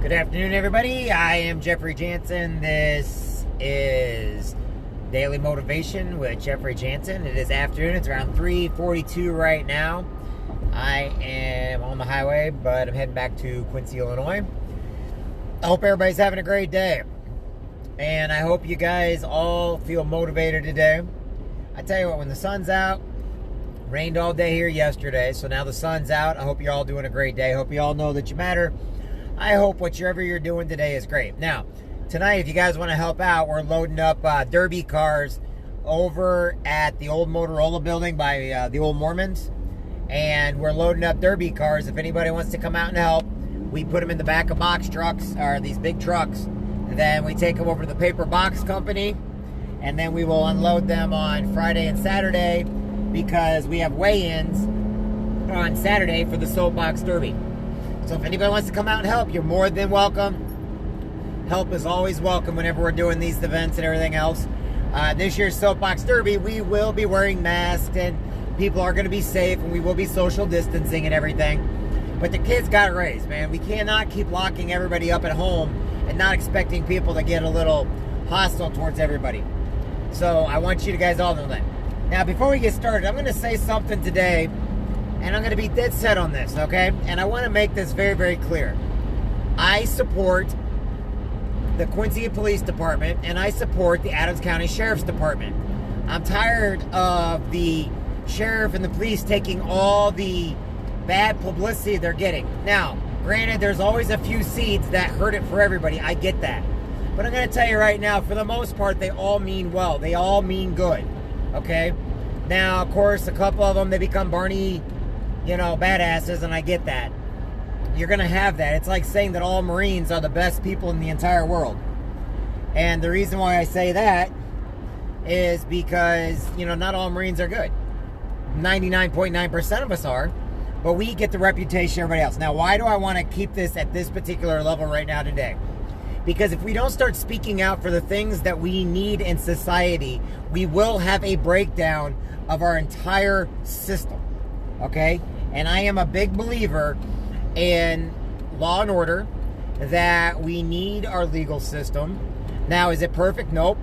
Good afternoon, everybody. I am Jeffrey Jansen. This is Daily Motivation with Jeffrey Jansen. It is afternoon. It's around 3:42 right now. I am on the highway, but I'm heading back to Quincy, Illinois. I hope everybody's having a great day. And I hope you guys all feel motivated today. I tell you what, when the sun's out, rained all day here yesterday, so now the sun's out. I hope you're all doing a great day. I hope you all know that you matter. I hope whatever you're doing today is great. Now, tonight, if you guys want to help out, we're loading up derby cars over at the old Motorola building by the old Mormons. And we're loading up derby cars. If anybody wants to come out and help, we put them in the back of box trucks, or these big trucks. And then we take them over to the paper box company. And then we will unload them on Friday and Saturday because we have weigh-ins on Saturday for the Soapbox Derby. So if anybody wants to come out and help, you're more than welcome. Help is always welcome whenever we're doing these events and everything else. This year's Soapbox Derby, we will be wearing masks and people are going to be safe and we will be social distancing and everything. But the kids got to raise, man. We cannot keep locking everybody up at home and not expecting people to get a little hostile towards everybody. So I want you guys all to know that. Now, before we get started, I'm going to say something today. And I'm going to be dead set on this, okay? And I want to make this very, very clear. I support the Quincy Police Department, and I support the Adams County Sheriff's Department. I'm tired of the sheriff and the police taking all the bad publicity they're getting. Now, granted, there's always a few seeds that hurt it for everybody. I get that. But I'm going to tell you right now, for the most part, they all mean well. They all mean good, okay? Now, of course, a couple of them, they become Barney, badasses, and I get that. You're going to have that. It's like saying that all Marines are the best people in the entire world. And the reason why I say that is because, not all Marines are good. 99.9% of us are, but we get the reputation of everybody else. Now, why do I want to keep this at this particular level right now today? Because if we don't start speaking out for the things that we need in society, we will have a breakdown of our entire system. Okay? And I am a big believer in law and order, that we need our legal system. Now, is it perfect? Nope.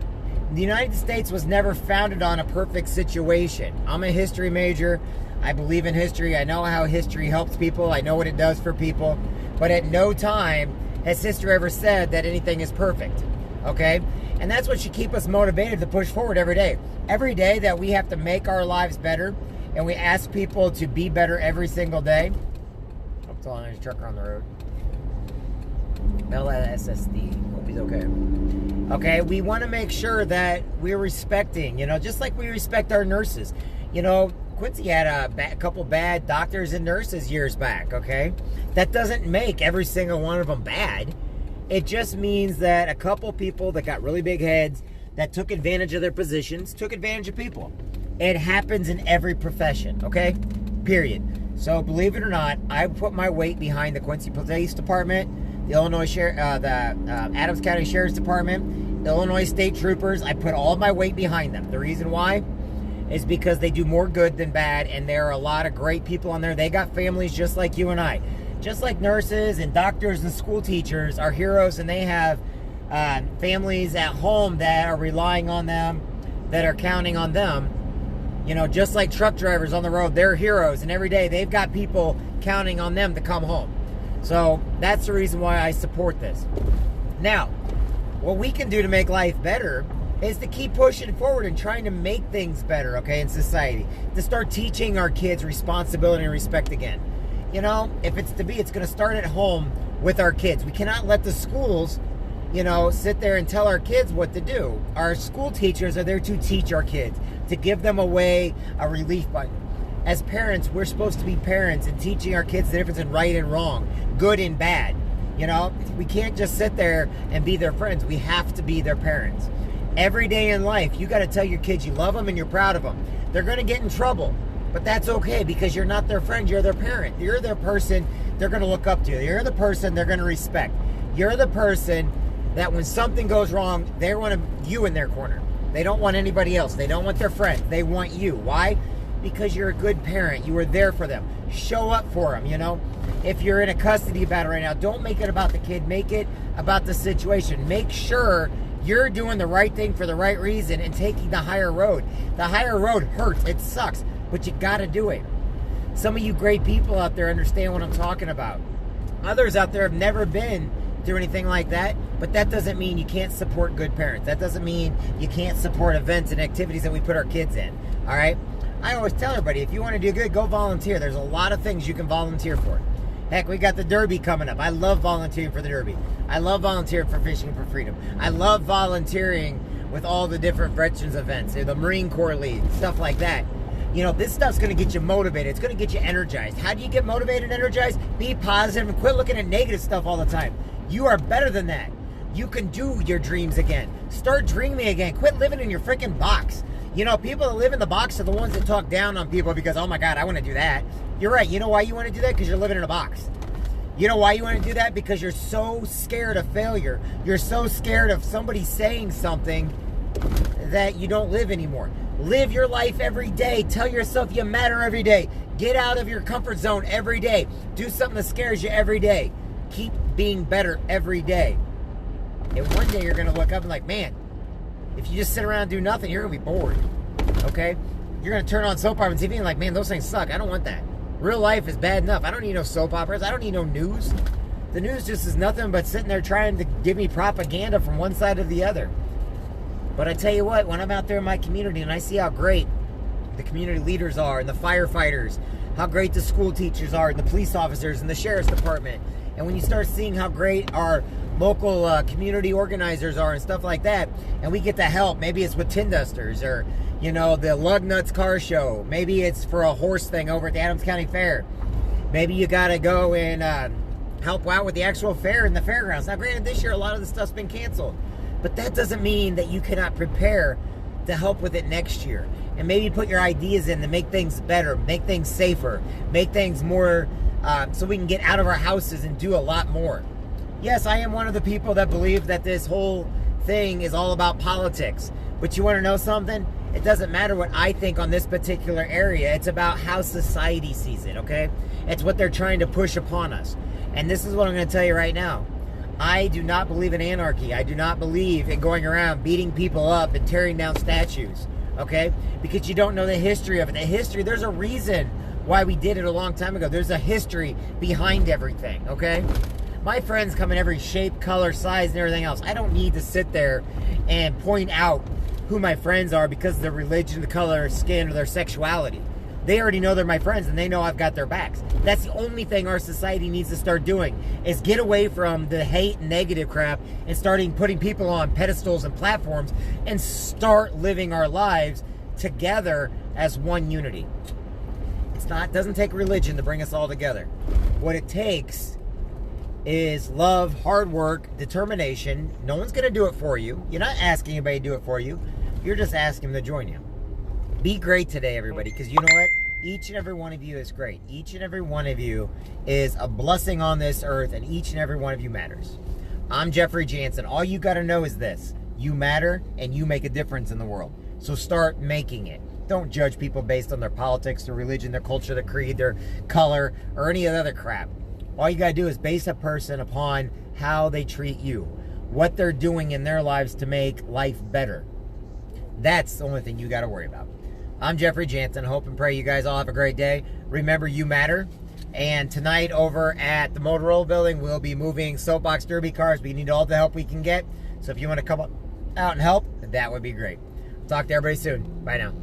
The United States was never founded on a perfect situation. I'm a history major. I believe in history. I know how history helps people. I know what it does for people. But at no time has history ever said that anything is perfect. Okay? And that's what should keep us motivated to push forward every day. Every day that we have to make our lives better, and we ask people to be better every single day. Hope there's a trucker on the road. LSSD. Hope he's okay. Okay, we want to make sure that we're respecting, just like we respect our nurses. Quincy had a couple bad doctors and nurses years back, okay? That doesn't make every single one of them bad. It just means that a couple people that got really big heads, that took advantage of their positions, took advantage of people. It happens in every profession, okay? Period. So believe it or not, I put my weight behind the Quincy Police Department, the Adams County Sheriff's Department, the Illinois State Troopers. I put all of my weight behind them. The reason why is because they do more good than bad, and there are a lot of great people on there. They got families just like you and I. Just like nurses and doctors and school teachers are heroes, and they have families at home that are relying on them, that are counting on them. Just like truck drivers on the road, they're heroes, and every day they've got people counting on them to come home. So that's the reason why I support this. Now, what we can do to make life better is to keep pushing forward and trying to make things better, okay, in society. To start teaching our kids responsibility and respect again. If it's to be, it's going to start at home with our kids. We cannot let the schools, sit there and tell our kids what to do. Our school teachers are there to teach our kids, to give them a relief button. As parents, we're supposed to be parents and teaching our kids the difference in right and wrong, good and bad. We can't just sit there and be their friends. We have to be their parents. Every day in life, you got to tell your kids you love them and you're proud of them. They're going to get in trouble, but that's okay because you're not their friend. You're their parent. You're their person they're going to look up to. You're the person they're going to respect. You're the person that when something goes wrong, they want you in their corner. They don't want anybody else. They don't want their friend. They want you. Why? because you're a good parent. You were there for them. Show up for them, you know? If you're in a custody battle right now, don't make it about the kid. Make it about the situation. Make sure you're doing the right thing for the right reason and taking the higher road. The higher road hurts. It sucks, but you got to do it. Some of you great people out there understand what I'm talking about. Others out there have never been through anything like that, but that doesn't mean you can't support good parents. That doesn't mean you can't support events and activities that we put our kids in, all right? I always tell everybody, if you want to do good, go volunteer. There's a lot of things you can volunteer for. Heck, we got the Derby coming up. I love volunteering for the Derby. I love volunteering for Fishing for Freedom. I love volunteering with all the different veterans events, the Marine Corps League, stuff like that. You know, this stuff's going to get you motivated. It's going to get you energized. How do you get motivated and energized? Be positive and quit looking at negative stuff all the time. You are better than that. You can do your dreams again. Start dreaming again. Quit living in your freaking box. You know, people that live in the box are the ones that talk down on people because, oh my God, I want to do that. You're right. You know why you want to do that? Because you're living in a box. You know why you want to do that? Because you're so scared of failure. You're so scared of somebody saying something that you don't live anymore. Live your life every day. Tell yourself you matter every day. Get out of your comfort zone every day. Do something that scares you every day. Keep being better every day. And one day you're going to look up and like, man, if you just sit around and do nothing, you're going to be bored. Okay? You're going to turn on soap operas and TV and like, man, those things suck. I don't want that. Real life is bad enough. I don't need no soap operas. I don't need no news. The news just is nothing but sitting there trying to give me propaganda from one side or the other. But I tell you what, when I'm out there in my community and I see how great the community leaders are and the firefighters, how great the school teachers are and the police officers and the sheriff's department, and when you start seeing how great our local community organizers are and stuff like that, and we get the help, maybe it's with Tin Dusters or, you know, the Lug Nuts car show, maybe it's for a horse thing over at the Adams County Fair, maybe you got to go and help out with the actual fair in the fairgrounds. Now granted, this year a lot of the stuff's been canceled, but that doesn't mean that you cannot prepare to help with it next year. And maybe put your ideas in to make things better, make things safer, make things more, so we can get out of our houses and do a lot more. Yes, I am one of the people that believe that this whole thing is all about politics. But you want to know something? It doesn't matter what I think on this particular area. It's about how society sees it, okay? It's what they're trying to push upon us. And this is what I'm going to tell you right now. I do not believe in anarchy. I do not believe in going around beating people up and tearing down statues, okay? Because you don't know the history of it. The history, there's a reason why we did it a long time ago. There's a history behind everything, okay? My friends come in every shape, color, size, and everything else. I don't need to sit there and point out who my friends are because of their religion, the color of skin, or their sexuality. They already know they're my friends and they know I've got their backs. That's the only thing our society needs to start doing is get away from the hate and negative crap and starting putting people on pedestals and platforms and start living our lives together as one unity. It doesn't take religion to bring us all together. What it takes is love, hard work, determination. No one's going to do it for you. You're not asking anybody to do it for you. You're just asking them to join you. Be great today, everybody, because you know what? Each and every one of you is great. Each and every one of you is a blessing on this earth, and each and every one of you matters. I'm Jeffrey Jansen. All you got to know is this. You matter, and you make a difference in the world. So start making it. Don't judge people based on their politics, their religion, their culture, their creed, their color, or any other crap. All you got to do is base a person upon how they treat you, what they're doing in their lives to make life better. That's the only thing you got to worry about. I'm Jeffrey Jansen. Hope and pray you guys all have a great day. Remember, you matter. And tonight over at the Motorola building, we'll be moving soapbox derby cars. We need all the help we can get. So if you want to come out and help, that would be great. Talk to everybody soon. Bye now.